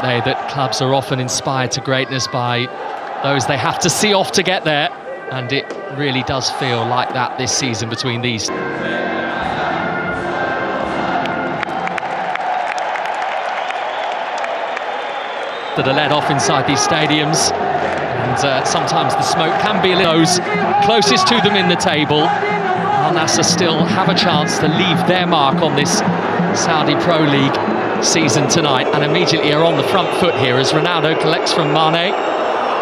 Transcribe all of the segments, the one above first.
they, that clubs are often inspired to greatness by those they have to see off to get there, and it really does feel like that this season between these. That are let off inside these stadiums, and sometimes the smoke can be those closest to them in the table. Al Nassr still have a chance to leave their mark on this Saudi Pro League season tonight, and immediately are on the front foot here as Ronaldo collects from Mane,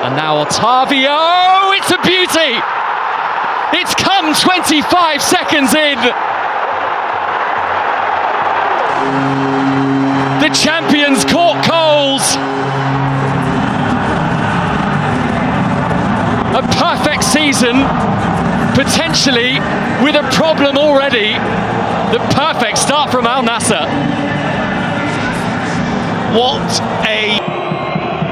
and now Otavio, it's a beauty! It's come 25 seconds in! The champions caught cold! A perfect season, potentially with a problem already. The perfect start from Al Nassr. What a...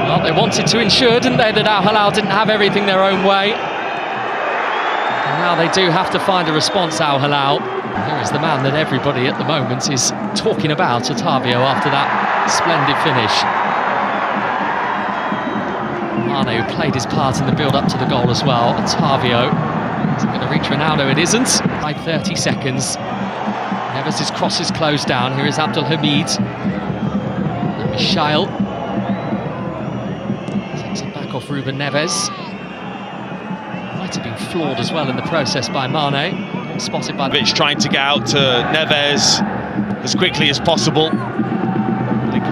Well, they wanted to ensure, didn't they, that Al Hilal didn't have everything their own way. And now they do have to find a response, Al Hilal. Here is the man that everybody at the moment is talking about, Otavio, after that splendid finish. Mane, who played his part in the build-up to the goal as well. Otavio, is it going to reach Ronaldo? It isn't. By 30 seconds. Neves' cross is closed down. Here is Abdul Hamid. And Michail takes it back off Ruben Neves. Might have been flawed as well in the process by Mane. Spotted by... Trying to get out to Neves as quickly as possible.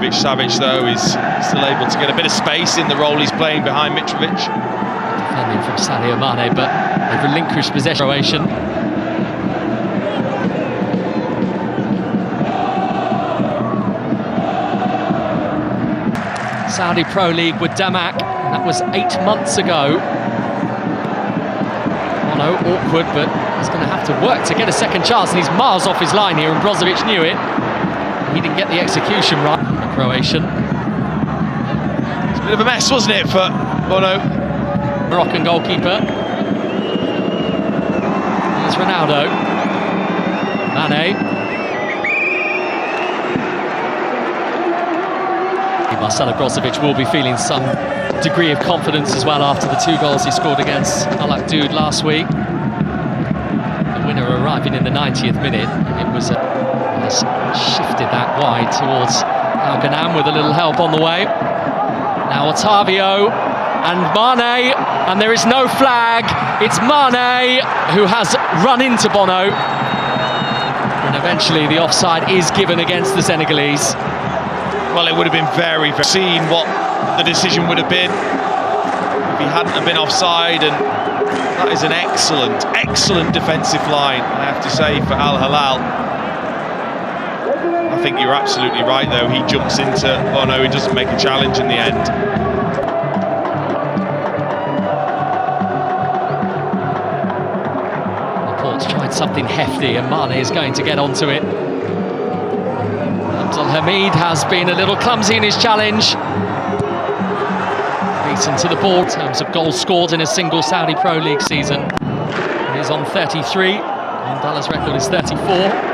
Savic, though, is still able to get a bit of space in the role he's playing behind Mitrovic. Defending from Sadio Mane, but they've relinquished possession. Croatian. Saudi Pro League with Damak, that was 8 months ago. Bono, awkward, but he's going to have to work to get a second chance, and he's miles off his line here, and Brozovic knew it. He didn't get the execution right. The Croatian. It's a bit of a mess, wasn't it, for Bono? Moroccan goalkeeper. There's Ronaldo. Mane. Marcelo Brozovic will be feeling some degree of confidence as well after the 2 goals he scored against Al Akdoud last week. The winner arriving in the 90th minute, and it was has shifted that wide towards Al Ghanam with a little help on the way. Now Otavio and Mane, and there is no flag. It's Mane who has run into Bono, and eventually the offside is given against the Senegalese. Well, it would have been very seen what the decision would have been if he hadn't have been offside, and that is an excellent defensive line, I have to say, for Al Hilal. I think you're absolutely right, though. He jumps into Bono, he doesn't make a challenge in the end. Laporte's tried something hefty, and Mane is going to get onto it. Abdul Hamid has been a little clumsy in his challenge. Beaten to the ball in terms of goals scored in a single Saudi Pro League season. He is on 33, and Dallas' record is 34.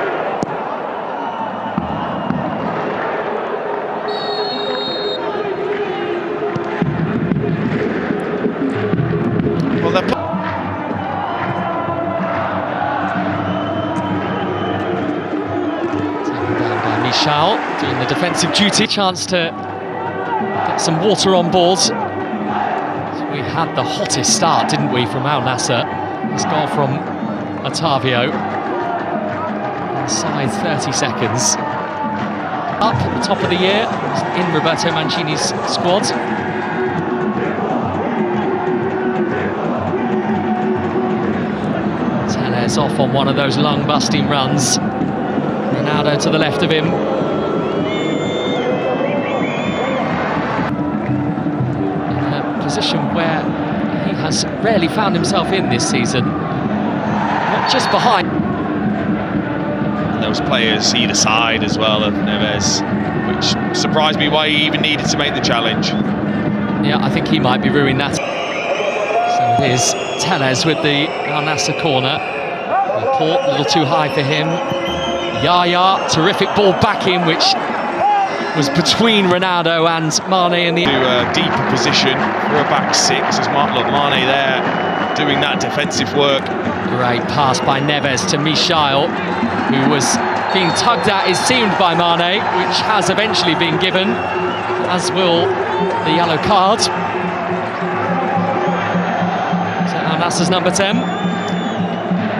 Hilal doing the defensive duty. Chance to get some water on board. We had the hottest start, didn't we, from Al Nassr? This goal from Otavio. Inside 30 seconds. Up at the top of the year, in Roberto Mancini's squad. Tellez off on one of those lung-busting runs. Ronaldo to the left of him. In a position where he has rarely found himself in this season. Not just behind. And those players either side as well of Neves, which surprised me why he even needed to make the challenge. Yeah, I think he might be ruining that. So it is Tellez with the Al Nassr corner. Laporte, a little too high for him. Yaya, terrific ball back in, which was between Ronaldo and Mane in the... To a deeper position for a back six, as Mane there doing that defensive work. Great pass by Neves to Michel, who was being tugged at, it seemed, by Mane, which has eventually been given, as will the yellow card. So Al Nassr's number 10.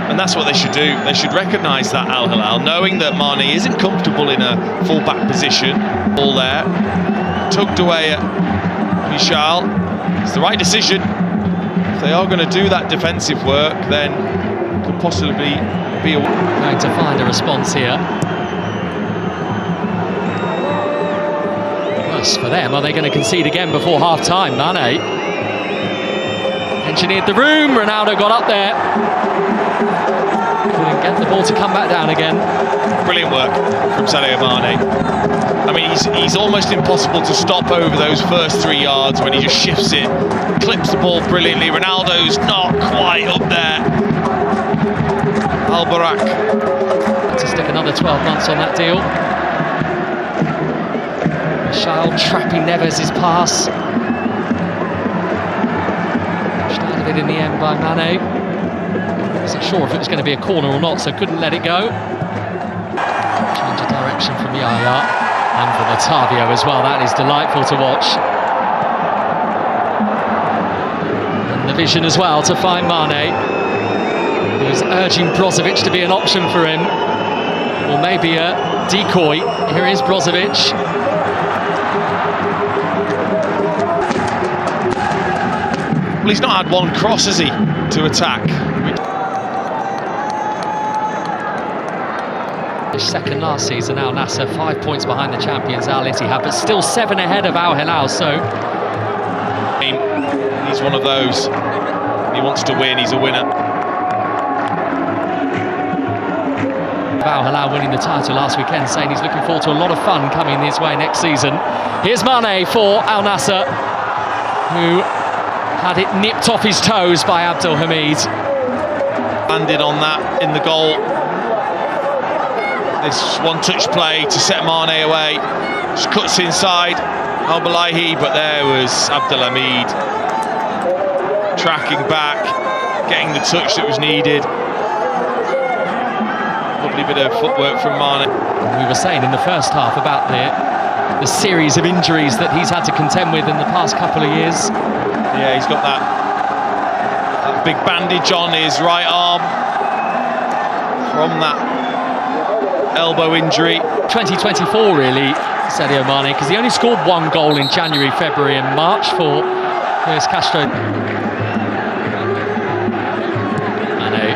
And that's what they should do. They should recognise that, Al Hilal, knowing that Mane isn't comfortable in a full-back position. Ball there, tugged away at Michel. It's the right decision. If they are going to do that defensive work, then it could possibly be going to find a response here. Worse for them. Are they going to concede again before half-time? Mane engineered the room. Ronaldo got up there. Couldn't get the ball to come back down again. Brilliant work from Sadio Mane. I mean, he's almost impossible to stop over those first 3 yards when he just shifts it, clips the ball brilliantly. Ronaldo's not quite up there. Al-Barak to stick another 12 months on that deal. Michel trapping Neves' pass. Pushed out of it in the end by Mane. Wasn't sure if it was going to be a corner or not, so couldn't let it go. Change of direction from Yaya and from Otavio as well. That is delightful to watch. And the vision as well to find Mane, who's urging Brozovic to be an option for him, or maybe a decoy. Here is Brozovic. Well, he's not had one cross, has he, to attack? Second last season, Al Nassr 5 points behind the champions Al Ittihad, but still 7 ahead of Al Hilal. So he's one of those. He wants to win. He's a winner. Al Hilal winning the title last weekend, saying he's looking forward to a lot of fun coming his way next season. Here's Mane for Al Nassr, who had it nipped off his toes by Abdul Hamid. Landed on that in the goal. This one-touch play to set Mane away. Just cuts inside Al-Balahi, but there was Abdelhamid tracking back, getting the touch that was needed. Lovely bit of footwork from Mane. We were saying in the first half about the series of injuries that he's had to contend with in the past couple of years. Yeah, he's got that big bandage on his right arm from that elbow injury. 2024 really, Sadio Mane, because he only scored 1 goal in January, February and March for Luis Castro. Mane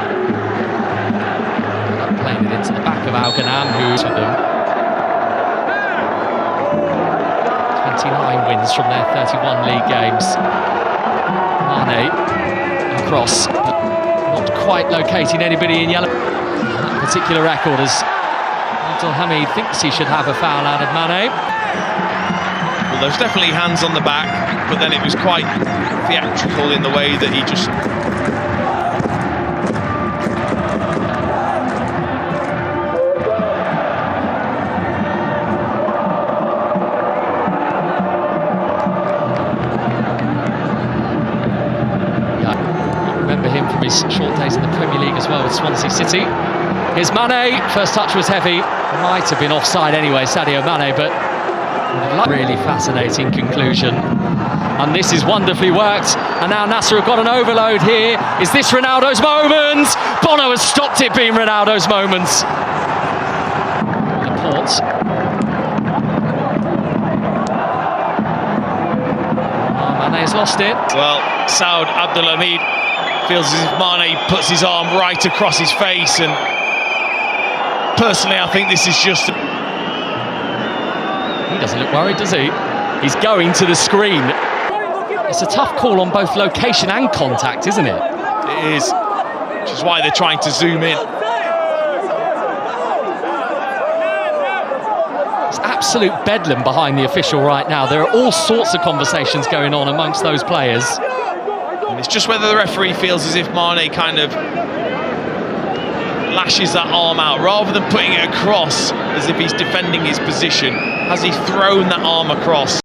playing it into the back of Al-Ghanam, who's with them. 29 wins from their 31 league games. Mane across, but not quite locating anybody in yellow. That particular record as Abdul Hamid thinks he should have a foul out of Mane. Well, there's definitely hands on the back, but then it was quite theatrical in the way that he just... Yeah, I remember him from his short days in the Premier League as well with Swansea City. Here's Mane, first touch was heavy, might have been offside anyway, Sadio Mane, but really fascinating conclusion. And this is wonderfully worked, and now Nassr have got an overload here. Is this Ronaldo's moment? Bono has stopped it being Ronaldo's moment. Laporte. Oh, Mane has lost it. Well, Saud Abdelhamid feels as if Mane puts his arm right across his face, and personally, I think this is just... He doesn't look worried, does he? He's going to the screen. It's a tough call on both location and contact, isn't it? It is, which is why they're trying to zoom in. It's absolute bedlam behind the official right now. There are all sorts of conversations going on amongst those players. And it's just whether the referee feels as if Mane kind of... lashes that arm out, rather than putting it across as if he's defending his position, has he thrown that arm across.